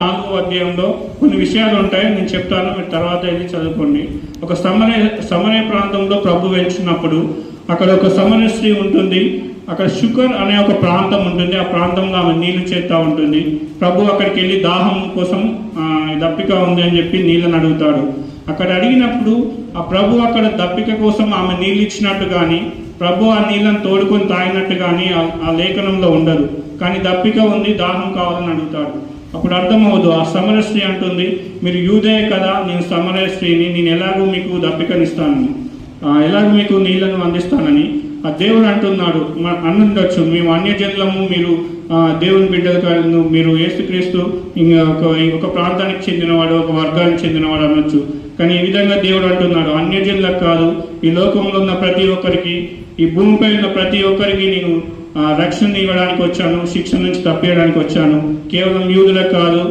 4వ అధ్యాయంలో కొన్ని విషయాలు ఉంటాయి, నేను చెప్తాను, మీరు తర్వాత వెళ్ళి చదువుకోండి. ఒక సమరయ ప్రాంతంలో ప్రభు వెళ్తున్నప్పుడు అక్కడ ఒక సమరయ స్త్రీ ఉంటుంది. అక్కడ షుకర్ అనే ఒక ప్రాంతం ఉంటుంది. ఆ ప్రాంతంలో ఆమె నీళ్లు చేస్తూ ఉంటుంది. ప్రభు అక్కడికి వెళ్ళి దాహం కోసం దప్పిక ఉంది అని చెప్పి నీళ్ళని అడుగుతాడు. అక్కడ అడిగినప్పుడు ఆ ప్రభు అక్కడ దప్పిక కోసం ఆమె నీళ్ళు ఇచ్చినట్టు కానీ, ప్రభు ఆ నీళ్ళని తోడుకొని తాగినట్టు కానీ ఆ లేఖనంలో ఉండదు. కానీ దప్పిక ఉంది, దాహం కావాలని అడుగుతాడు. అప్పుడు అర్థమవుదు. ఆ సమరయ స్త్రీ అంటుంది, మీరు యూదే కదా, నేను సమరయ స్త్రీని, నేను ఎలాగూ మీకు దప్పికనిస్తానని, ఎలాగూ మీకు నీళ్లను అందిస్తానని ఆ దేవుడు అంటున్నాడు. అనుండొచ్చు, మేము అన్యజనులము, మీరు దేవుని బిడ్డలు, మీరు యేసుక్రీస్తు ఒక ప్రాంతానికి చెందినవాడు, ఒక వర్గానికి చెందినవాడు అనొచ్చు. కానీ ఈ విధంగా దేవుడు అంటున్నాడు, అన్యజనులకు కాదు, ఈ లోకంలో ఉన్న ప్రతి ఒక్కరికి, ఈ భూమిపై ఉన్న ప్రతి ఒక్కరికి నేను రక్షణ ఇవ్వడానికి వచ్చాను, శిక్ష నుంచి తప్పేయడానికి వచ్చాను. కేవలం యూదులకు కాదు,